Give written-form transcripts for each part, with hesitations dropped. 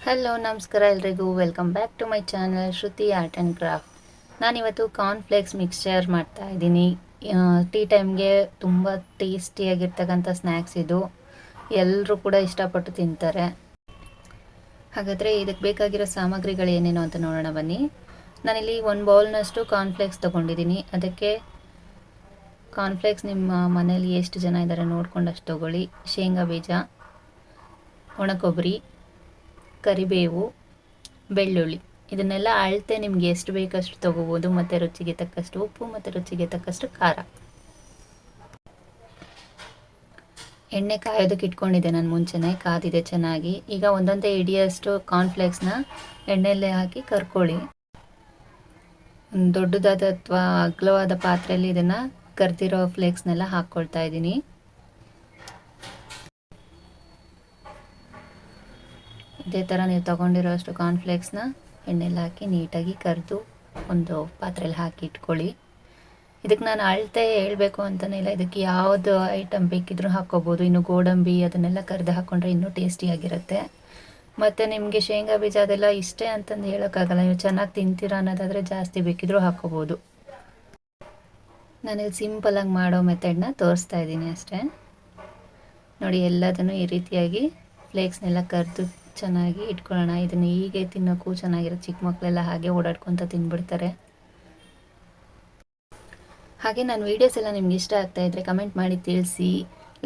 Hello ನಮಸ್ಕಾರ ಎಲ್ರಿಗೂ welcome back to my channel Shruti art and craft. ನಾನಿವತ್ತು ಕಾರ್ನ್ಫ್ಲೇಕ್ಸ್ ಮಿಕ್ಸ್ಚರ್ ಮಾಡ್ತಾಯಿದ್ದೀನಿ. ಟೀ ಟೈಮ್ಗೆ ತುಂಬ ಟೇಸ್ಟಿಯಾಗಿರ್ತಕ್ಕಂಥ ಸ್ನ್ಯಾಕ್ಸ್ ಇದು. ಎಲ್ಲರೂ ಕೂಡ ಇಷ್ಟಪಟ್ಟು ತಿಂತಾರೆ. ಹಾಗಾದರೆ ಇದಕ್ಕೆ ಬೇಕಾಗಿರೋ ಸಾಮಗ್ರಿಗಳು ಏನೇನು ಅಂತ ನೋಡೋಣ ಬನ್ನಿ. ನಾನಿಲ್ಲಿ 1 ಬೌಲ್ನಷ್ಟು ಕಾರ್ನ್ಫ್ಲೇಕ್ಸ್ ತೊಗೊಂಡಿದ್ದೀನಿ. ಅದಕ್ಕೆ ಕಾರ್ನ್ಫ್ಲೇಕ್ಸ್ ನಿಮ್ಮ ಮನೇಲಿ ಎಷ್ಟು ಜನ ಇದ್ದಾರೆ ನೋಡ್ಕೊಂಡಷ್ಟು ತೊಗೊಳ್ಳಿ. ಶೇಂಗಾ ಬೀಜ, ಒಣ ಕೊಬ್ಬರಿ, ಕರಿಬೇವು, ಬೆಳ್ಳುಳ್ಳಿ, ಇದನ್ನೆಲ್ಲ ಅಳತೆ ನಿಮ್ಗೆ ಎಷ್ಟು ಬೇಕಷ್ಟು ತೊಗೋಬೋದು. ಮತ್ತು ರುಚಿಗೆ ತಕ್ಕಷ್ಟು ಉಪ್ಪು ಮತ್ತು ರುಚಿಗೆ ತಕ್ಕಷ್ಟು ಖಾರ. ಎಣ್ಣೆ ಕಾಯೋದಕ್ಕೆ ಇಟ್ಕೊಂಡಿದ್ದೆ ನಾನು ಮುಂಚೆನೇ, ಕಾದಿದೆ ಚೆನ್ನಾಗಿ. ಈಗ ಒಂದೊಂದೇ ಹಿಡಿಯೋಷ್ಟು ಕಾರ್ನ್ಫ್ಲೇಕ್ಸ್ನ ಎಣ್ಣೆಯಲ್ಲೇ ಹಾಕಿ ಕರ್ಕೊಳ್ಳಿ. ಒಂದು ದೊಡ್ಡದಾದ ಅಥವಾ ಅಗಲವಾದ ಪಾತ್ರೆಯಲ್ಲಿ ಇದನ್ನು ಕರ್ದಿರೋ ಫ್ಲೇಕ್ಸ್ನೆಲ್ಲ ಹಾಕ್ಕೊಳ್ತಾ ಇದ್ದೀನಿ. ಇದೇ ಥರ ನೀವು ತೊಗೊಂಡಿರೋ ಅಷ್ಟು ಕಾರ್ನ್ಫ್ಲೇಕ್ಸ್ನ ಎಣ್ಣೆಲಿ ಹಾಕಿ ನೀಟಾಗಿ ಕರೆದು ಒಂದು ಪಾತ್ರೆಯಲ್ಲಿ ಹಾಕಿ ಇಟ್ಕೊಳ್ಳಿ. ಇದಕ್ಕೆ ನಾನು ಅಳತೆ ಹೇಳಬೇಕು ಅಂತಲೇ ಇಲ್ಲ, ಇದಕ್ಕೆ ಯಾವುದು ಐಟಮ್ ಬೇಕಿದ್ರೂ ಹಾಕ್ಕೋಬೋದು. ಇನ್ನು ಗೋಡಂಬಿ ಅದನ್ನೆಲ್ಲ ಕರೆದು ಹಾಕ್ಕೊಂಡ್ರೆ ಇನ್ನೂ ಟೇಸ್ಟಿಯಾಗಿರುತ್ತೆ. ಮತ್ತು ನಿಮಗೆ ಶೇಂಗಾ ಬೀಜ ಅದೆಲ್ಲ ಇಷ್ಟೇ ಅಂತಂದು ಹೇಳೋಕ್ಕಾಗಲ್ಲ. ನೀವು ಚೆನ್ನಾಗಿ ತಿಂತೀರಾ ಅನ್ನೋದಾದರೆ ಜಾಸ್ತಿ ಬೇಕಿದ್ರೂ ಹಾಕ್ಕೋಬೋದು. ನಾನಿಲ್ಲಿ ಸಿಂಪಲಾಗಿ ಮಾಡೋ ಮೆಥಡ್ನ ತೋರಿಸ್ತಾ ಇದ್ದೀನಿ ಅಷ್ಟೇ. ನೋಡಿ, ಎಲ್ಲದನ್ನು ಈ ರೀತಿಯಾಗಿ ಫ್ಲೇಕ್ಸ್ನೆಲ್ಲ ಕರೆದು ಚೆನ್ನಾಗಿ ಇಟ್ಕೊಳ್ಳೋಣ. ಇದನ್ನು ಹೀಗೆ ತಿನ್ನೋಕ್ಕೂ ಚೆನ್ನಾಗಿರುತ್ತೆ. ಚಿಕ್ಕ ಮಕ್ಕಳೆಲ್ಲ ಹಾಗೆ ಓಡಾಡ್ಕೊತ ತಿಂದ್ಬಿಡ್ತಾರೆ. ಹಾಗೆ ನನ್ನ ವೀಡಿಯೋಸ್ ಎಲ್ಲ ನಿಮ್ಗೆ ಇಷ್ಟ ಆಗ್ತಾಯಿದ್ರೆ ಕಮೆಂಟ್ ಮಾಡಿ ತಿಳಿಸಿ,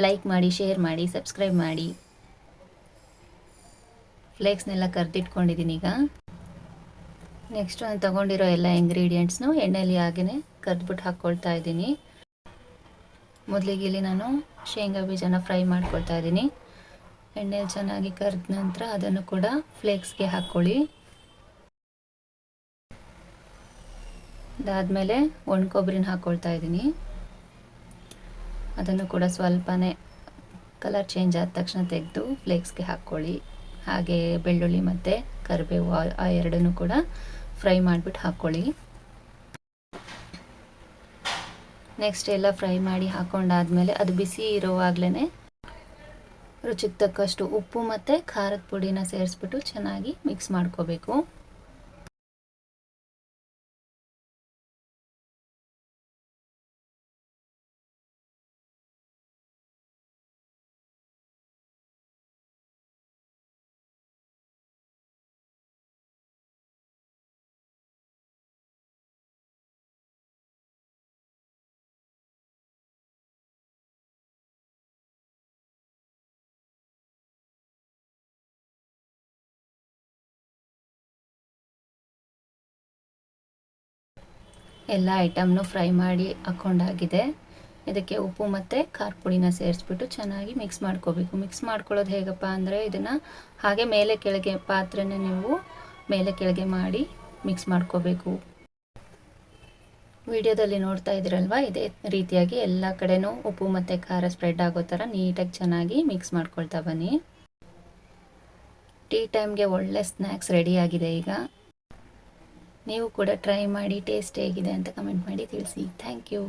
ಲೈಕ್ ಮಾಡಿ, ಶೇರ್ ಮಾಡಿ, ಸಬ್ಸ್ಕ್ರೈಬ್ ಮಾಡಿ. ಫ್ಲೇಕ್ಸ್ನೆಲ್ಲ ಕರೆದಿಟ್ಕೊಂಡಿದ್ದೀನಿ. ಈಗ ನೆಕ್ಸ್ಟ್ ನಾನು ತೊಗೊಂಡಿರೋ ಎಲ್ಲ ಇಂಗ್ರೀಡಿಯೆಂಟ್ಸ್ನು ಎಣ್ಣೆಯಲ್ಲಿ ಹಾಗೆಯೇ ಕರೆದ್ಬಿಟ್ಟು ಹಾಕ್ಕೊಳ್ತಾ ಇದ್ದೀನಿ. ಮೊದಲಿಗೆ ಇಲ್ಲಿ ನಾನು ಶೇಂಗಾ ಬೀಜನ ಫ್ರೈ ಮಾಡ್ಕೊಳ್ತಾ ಇದ್ದೀನಿ. ಎಣ್ಣೆಲಿ ಚೆನ್ನಾಗಿ ಕರೆದ ನಂತರ ಅದನ್ನು ಕೂಡ ಫ್ಲೇಕ್ಸ್ಗೆ ಹಾಕ್ಕೊಳ್ಳಿ. ಅದಾದಮೇಲೆ ಒಣ ಕೊಬ್ಬರಿನ ಹಾಕ್ಕೊಳ್ತಾ ಇದ್ದೀನಿ. ಅದನ್ನು ಕೂಡ ಸ್ವಲ್ಪನೇ ಕಲರ್ ಚೇಂಜ್ ಆದ ತಕ್ಷಣ ತೆಗೆದು ಫ್ಲೇಕ್ಸ್ಗೆ ಹಾಕ್ಕೊಳ್ಳಿ. ಹಾಗೆ ಬೆಳ್ಳುಳ್ಳಿ ಮತ್ತು ಕರಿಬೇವು ಆ ಎರಡನ್ನೂ ಕೂಡ ಫ್ರೈ ಮಾಡಿಬಿಟ್ಟು ಹಾಕ್ಕೊಳ್ಳಿ. ನೆಕ್ಸ್ಟ್ ಎಲ್ಲ ಫ್ರೈ ಮಾಡಿ ಹಾಕ್ಕೊಂಡಾದ್ಮೇಲೆ ಅದು ಬಿಸಿ ಇರುವಾಗಲೇ ರುಚಿಗೆ ತಕ್ಕಷ್ಟು ಉಪ್ಪು ಮತ್ತು ಖಾರದ ಪುಡಿನ ಸೇರಿಸ್ಬಿಟ್ಟು ಚೆನ್ನಾಗಿ ಮಿಕ್ಸ್ ಮಾಡ್ಕೋಬೇಕು. ಎಲ್ಲ ಐಟಮ್ನು ಫ್ರೈ ಮಾಡಿ ಹಾಕ್ಕೊಂಡಾಗಿದೆ. ಇದಕ್ಕೆ ಉಪ್ಪು ಮತ್ತು ಖಾರ ಪುಡಿನ ಸೇರಿಸ್ಬಿಟ್ಟು ಚೆನ್ನಾಗಿ ಮಿಕ್ಸ್ ಮಾಡ್ಕೋಬೇಕು. ಮಿಕ್ಸ್ ಮಾಡ್ಕೊಳ್ಳೋದು ಹೇಗಪ್ಪ ಅಂದರೆ, ಇದನ್ನು ಹಾಗೆ ಮೇಲೆ ಕೆಳಗೆ ಪಾತ್ರೆನೇ ನೀವು ಮೇಲೆ ಕೆಳಗೆ ಮಾಡಿ ಮಿಕ್ಸ್ ಮಾಡ್ಕೋಬೇಕು. ವಿಡಿಯೋದಲ್ಲಿ ನೋಡ್ತಾ ಇದ್ದೀರಲ್ವ, ಇದೇ ರೀತಿಯಾಗಿ ಎಲ್ಲ ಕಡೆನೂ ಉಪ್ಪು ಮತ್ತು ಖಾರ ಸ್ಪ್ರೆಡ್ ಆಗೋ ಥರ ನೀಟಾಗಿ ಚೆನ್ನಾಗಿ ಮಿಕ್ಸ್ ಮಾಡ್ಕೊಳ್ತಾ ಬನ್ನಿ. ಟೀ ಟೈಮ್ಗೆ ಒಳ್ಳೆ ಸ್ನ್ಯಾಕ್ಸ್ ರೆಡಿಯಾಗಿದೆ. ಈಗ ನೀವು ಕೂಡ ಟ್ರೈ ಮಾಡಿ ಟೇಸ್ಟ್ ಹೇಗಿದೆ ಅಂತ ಕಮೆಂಟ್ ಮಾಡಿ ತಿಳಿಸಿ. Thank you.